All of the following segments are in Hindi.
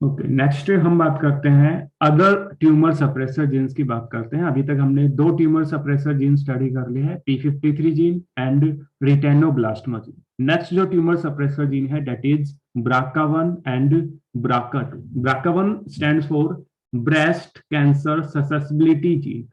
ओके, नेक्स्ट हम बात करते हैं अदर ट्यूमर सप्रेसर जीन्स की बात करते हैं। अभी तक हमने दो ट्यूमर सप्रेसर जीन स्टडी कर लिए हैं, P53 gene and retinoblastoma gene. Next जो ट्यूमर सप्रेसर जीन है that is BRCA1 and BRCA2। BRCA1 stands for breast cancer susceptibility gene.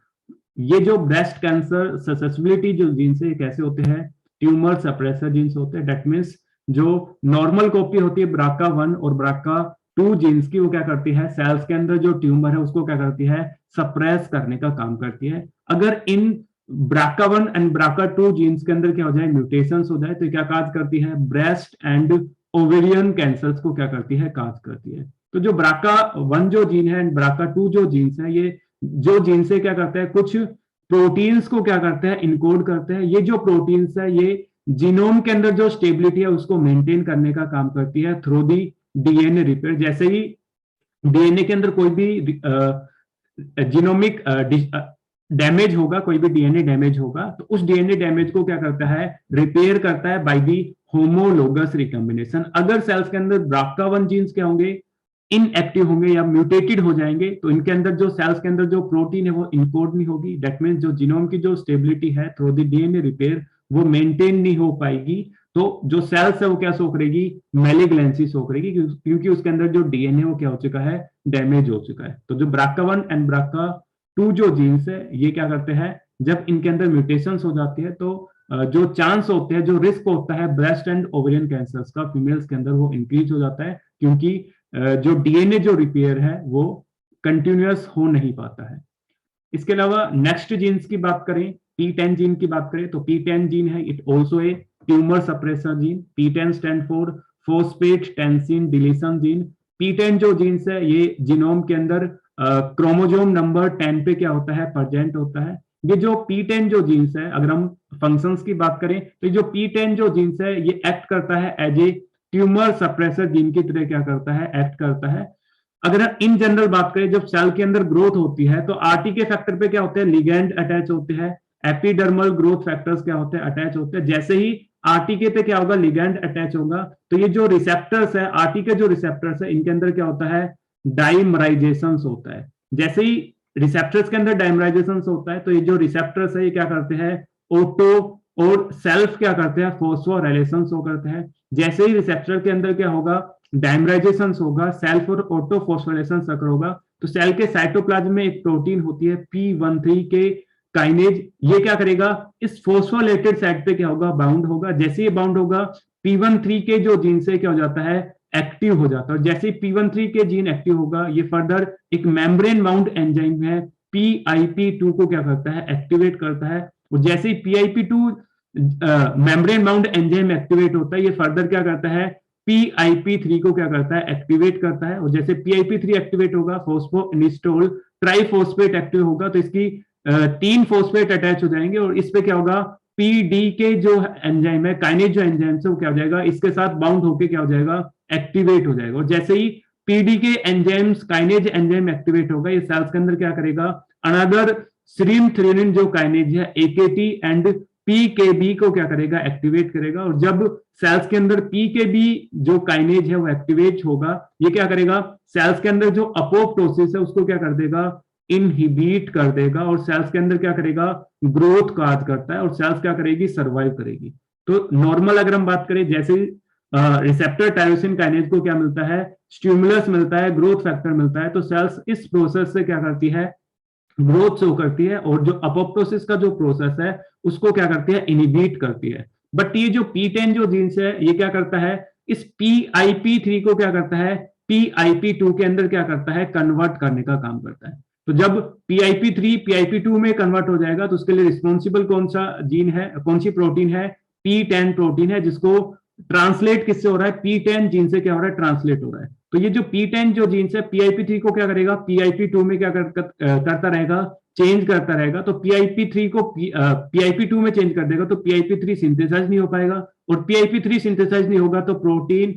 ये जो ब्रेस्ट कैंसर ससेसिबिलिटी जो जीन्स है ये कैसे होते हैं, ट्यूमर सप्रेसर जीन्स होते हैं। दैट मीन्स जो नॉर्मल कॉपी होती है BRCA1 और BRCA2 जीन्स की, वो क्या करती है, सेल्स के अंदर जो ट्यूमर है उसको क्या करती है, सप्रेस करने का काम करती है। अगर इन BRCA1 एंड BRCA2 जीन्स के अंदर क्या हो जाए, म्यूटेशंस हो जाए, तो क्या काज करती है, ब्रेस्ट एंड ओवेरियन कैंसर्स को क्या करती है, काज करती है। तो जो BRCA1 जो जीन है एंड BRCA2 जो जीन्स है, ये जो जीन से क्या करते हैं, कुछ प्रोटीन्स को क्या करते हैं, इनकोड करते हैं। ये जो प्रोटीन्स है ये जीनोम के अंदर जो स्टेबिलिटी है उसको मेंटेन करने का काम करती है थ्रू दी डीएनए रिपेयर। जैसे ही डीएनए के अंदर कोई भी जीनोमिक डैमेज होगा, कोई भी डीएनए डैमेज होगा, तो उस डीएनए डैमेज को क्या करता है, रिपेयर करता है बाय दी होमोलोगस रिकॉम्बिनेशन। अगर सेल्स के अंदर BRCA1 जीन्स क्या होंगे, इनएक्टिव होंगे या म्यूटेटेड हो जाएंगे, तो इनके अंदर जो सेल्स के अंदर जो प्रोटीन है वो इनकोड नहीं होगी। दैट मीन्स जो जीनोम की जो स्टेबिलिटी है थ्रू द डीएनए रिपेयर वो मेंटेन नहीं हो पाएगी। तो जो सेल्स है वो क्या शो करेगी, मेलिग्नेंसी शो करेगी, क्योंकि उसके अंदर जो डीएनए वो क्या हो चुका है, डैमेज हो चुका है। तो जो BRCA1 एंड BRCA2 जो जीन्स है ये क्या करते हैं, जब इनके अंदर म्यूटेशन हो जाती है तो जो चांस होते हैं, जो रिस्क होता है ब्रेस्ट एंड ओवेरियन कैंसर्स का फीमेल्स के अंदर, वो इंक्रीज हो जाता है, क्योंकि जो डीएनए जो रिपेयर है वो कंटिन्यूअस हो नहीं पाता है। इसके अलावा नेक्स्ट जीन्स की बात करें, P10 जीन की बात करें, तो P10 जीन है it also a tumour suppressor gene. P10 stand for phosphate tensin deletion gene. P10 जो जीन्स है ये जीनोम के अंदर क्रोमोजोम नंबर 10 पे क्या होता है, प्रेजेंट होता है। ये जो P10 जो जीन्स है, अगर हम फंक्शंस की बात करें तो जो P10 जो जीन्स है ये एक्ट करता है as a tumour suppressor gene की तरह, क्या करता है, एक्ट करता है। अगर हम इन जनरल बात करें, जब सेल के अंदर ग्रोथ होती है तो आरटीके फैक्टर पे क्या होते हैं, लिगेंड अटैच होते हैं। एपिडर्मल ग्रोथ फैक्टर्स क्या होते हैं, अटैच होते हैं। जैसे ही आरटीके पे क्या होगा, लिगेंड अटैच होगा, तो ये जो रिसेप्टर्स है, आरटीके जो रिसेप्टर्स है, इनके अंदर क्या होता है, डाइमराइजेशन होता है। जैसे ही रिसेप्टर्स के अंदर डाइमराइजेशन होता है तो ये जो रिसेप्टर्स है ये क्या करते हैं, ऑटो और सेल्फ क्या करते हैं, फोस्फोराइलेशन शो करते हैं। जैसे ही रिसेप्टर के अंदर क्या होगा, डायमराइजेशन होगा, सेल्फ और ऑटो फोस्फोराइलेशन अकर होगा, तो सेल के साइटोप्लाज्म में एक प्रोटीन होती है P13 के काइनेज। ये क्या करेगा, इस फोस्फोलेटेड साइट पे क्या होगा, बाउंड होगा। जैसे ये बाउंड होगा, P13 के जो जीन से क्या हो जाता है, एक्टिव हो जाता है। और जैसे P13 के जीन एक्टिव होगा, ये फर्दर एक मेम्ब्रेन बाउंड एंजाइम है PIP2 को क्या करता है, एक्टिवेट करता है। और जैसे ही PIP2 membrane bound enzyme activate होता है, ये फर्दर क्या करता है, PIP3 को क्या करता है, एक्टिवेट करता है। और जैसे PIP3 एक्टिवेट होगा, फोस्फोइनिस्टोल ट्राइफॉस्फेट एक्टिव होगा, तो इसकी 3 फॉस्फेट अटैच हो जाएंगे और इस पे क्या होगा, PD के जो एंजाइम है, काइनेज जो एंजाइम है, वो क्या हो जाएगा, इसके साथ बाउंड होकर क्या हो जाएगा, एक्टिवेट हो जाएगा। और जैसे ही PD के एंजाइम्स, काइनेज एंजाइम एक्टिवेट होगा, ये सेल्स के अंदर क्या करेगा, अनदर सीरिन थ्रेनिन जो काइनेज है AKT एंड PKB को क्या करेगा, एक्टिवेट करेगा। और जब सेल्स के अंदर PKB जो काइनेज है वो एक्टिवेट होगा, ये क्या करेगा, सेल्स के अंदर जो अपोप्टोसिस है उसको क्या कर देगा, इनहिबिट कर देगा। और सेल्स के अंदर क्या करेगा, ग्रोथ काज करता है, और सेल्स क्या करेगी, सर्वाइव करेगी। तो नॉर्मल अगर हम बात करें, जैसे रिसेप्टर टायरोसिन काइनेज को क्या मिलता है, स्टिमुलस मिलता है, ग्रोथ फैक्टर मिलता है, तो सेल्स इस प्रोसेस से क्या करती है, ग्रोथ शो करती है। और जो अपोप्टोसिस का जो प्रोसेस है उसको क्या करती है, इनिबिट करती है। बट ये जो P10 जो जीन्स है ये क्या करता है, इस PIP3 को क्या करता है, PIP2 के अंदर क्या करता है, कन्वर्ट करने का काम करता है। तो जब PIP3 PIP2 में कन्वर्ट हो जाएगा तो उसके लिए रिस्पॉन्सिबल कौन सा जीन है, कौन सी प्रोटीन है, P10 प्रोटीन है, जिसको ट्रांसलेट किससे हो रहा है, P10 जीन से क्या हो रहा है, ट्रांसलेट हो रहा है। तो ये जो P10 जो जीन्स है PIP3 को क्या करेगा, PIP2 में क्या करता रहेगा, चेंज करता रहेगा। तो PIP3 को PIP2 में चेंज कर देगा, तो PIP3 सिंथेसाइज नहीं हो पाएगा। और PIP3 सिंथेसाइज नहीं होगा तो प्रोटीन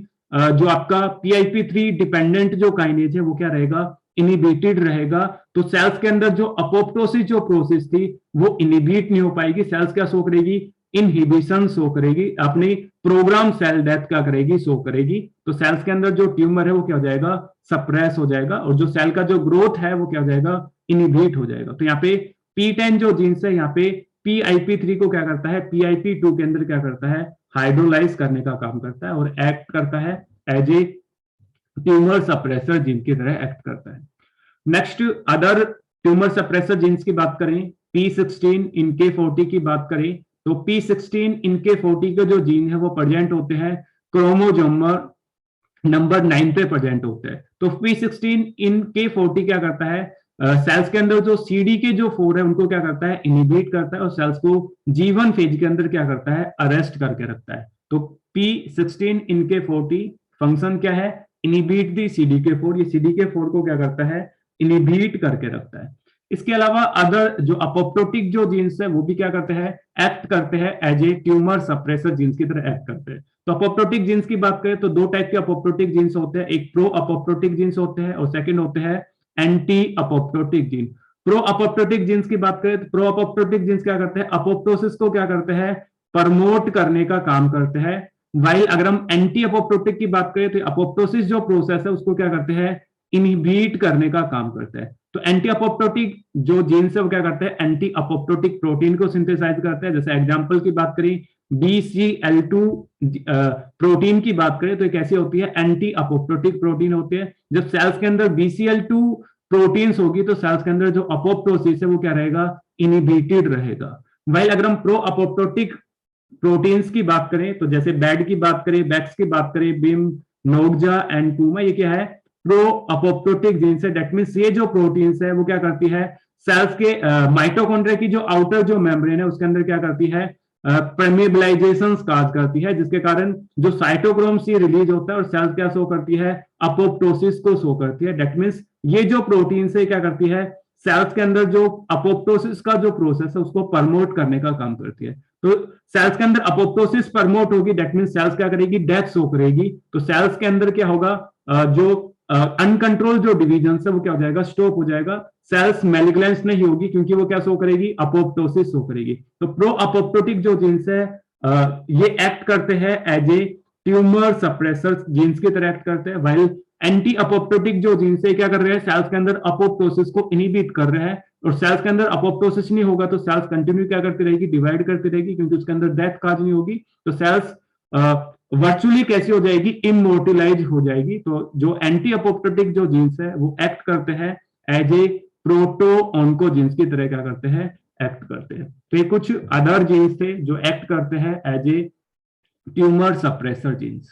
जो आपका PIP3 डिपेंडेंट जो काइनेज है वो क्या रहेगा, इनिबिटेड रहेगा। तो सेल्स के अंदर जो अपोप्टोसिस जो प्रोसेस थी वो इनिबिट नहीं हो पाएगी, सेल्स क्या शो करेगी, इनहिबिशन शो करेगी, अपनी प्रोग्राम सेल डेथ क्या करेगी, शो करेगी। तो सेल्स के अंदर जो ट्यूमर है वो क्या हो जाएगा, सप्रेस हो जाएगा, और जो सेल का जो ग्रोथ है वो क्या हो जाएगा, इनिबिट हो जाएगा। तो यहाँ पे P10 जो जीन्स है, यहाँ पे PIP3 को क्या करता है, PIP2 के अंदर क्या करता है, हाइड्रोलाइज करने का काम करता है और एक्ट करता है as a tumour suppressor gene की तरह एक्ट करता है। Next other tumour suppressor genes की बात करें, P16 इनके 40 की बात करें, तो P16 इनके 40 के जो जीन है वो प्रेजेंट होते हैं क्रोमोजोमर नंबर 9 पे प्रेजेंट होते हैं। तो P16 इनके 40 क्या करता है, सेल्स के अंदर जो CD के जो 4 है उनको क्या करता है, इनिबिट करता है और सेल्स को G1 फेज के अंदर क्या करता है, अरेस्ट करके रखता है। तो P16 इनके 40 फंक्शन क्या है, इनिबिट दी CDK4, ये CDK4 को क्या करता है, इनिबिट करके रखता है। इसके अलावा अदर जो अपोप्टोटिक जो जीन्स है वो भी क्या करते हैं, एक्ट करते हैं as a tumour suppressor genes की तरह एक्ट करते हैं। तो अपोप्टोटिक जीन्स की बात करें तो दो टाइप के अपोप्टोटिक जीन्स होते हैं, एक प्रो अपोप्टोटिक जीन्स होते हैं और सेकंड होते हैं anti apoptotic gene. Pro apoptotic genes की बात करें तो प्रो अपोप्टोटिक जीन्स क्या करते हैं, अपोप्टोसिस को क्या करते हैं, प्रमोट करने का काम करते हैं। वाइल अगर हम एंटी अपोप्टोटिक की बात करें तो अपोप्टोसिस जो प्रोसेस है उसको क्या करते हैं, इनहिबिट करने का काम करता है। तो एंटी अपोप्टोटिक जो जीन्स है वो क्या करते हैं, एंटी अपोप्टोटिक प्रोटीन को सिंथेसाइज करते हैं। जैसे एग्जांपल की बात करें BCL2 प्रोटीन की बात करें तो एक ऐसी होती है एंटी अपोप्टोटिक प्रोटीन होती है। जब सेल्स के अंदर BCL2 प्रोटीन्स होगी तो सेल्स के अंदर जो अपोप्टोसिस है वो क्या रहेगा, इनहिबिटेड रहेगा। वाइल अगर हम प्रो अपोप्टोटिक प्रोटीन्स की बात करें तो जैसे बैड की बात करें, बैक्स की बात करें, बिम, नोक्जा एंड पूमा, ये क्या है, प्रो अपोप्टोटिक जीन्स है। दैट मींस ये जो प्रोटीन्स है वो क्या करती है, सेल्स के माइटोकॉन्ड्रिया की जो आउटर जो मेम्ब्रेन है उसके अंदर क्या करती है, परमेबलाइजेशन काज करती है, जिसके कारण जो साइटोक्रोम सी रिलीज होता है और सेल्स क्या शो करती है, अपोप्टोसिस को शो करती है। दैट मींस ये जो प्रोटीन है क्या करती है, सेल्स के अंदर जो अपोप्टोसिस का जो प्रोसेस है उसको प्रमोट करने का काम करती है। तो सेल्स के अंदर अपोप्टोसिस प्रमोट होगी, दैट मींस सेल्स क्या करेगी, डेथ शो करेगी। तो सेल्स के अंदर क्या होगा, जो अनकंट्रोल जो डिवीजन है वो क्या हो जाएगा, स्टॉप हो जाएगा। सेल्स मेलिग्नेंस नहीं होगी क्योंकि वो क्या शो करेगी, अपोप्टोसिस शो करेगी। तो प्रो अपोप्टोटिक जो जीन्स है ये एक्ट करते हैं as a tumour suppressor genes की तरह एक्ट करते हैं। वाइल एंटी अपोप्टोटिक जो जीन्स है क्या कर रहे हैं, सेल्स के अंदर अपोप्टोसिस को इनहिबिट कर रहे हैं, और सेल्स के अंदर अपोप्टोसिस नहीं होगा तो सेल्स कंटिन्यू क्या करती रहेगी, डिवाइड करती रहेगी, क्योंकि उसके अंदर डेथ काज नहीं होगी। तो सेल्स वर्चुअली कैसी हो जाएगी, इमोर्टलाइज हो जाएगी। तो जो एंटी अपोप्टोटिक जो जीन्स है वो एक्ट करते हैं एज ए प्रोटो ऑन्कोजीन्स की तरह क्या करते हैं, एक्ट करते हैं। तो ये कुछ अदर जीन्स थे जो एक्ट करते हैं as a tumour suppressor jeans.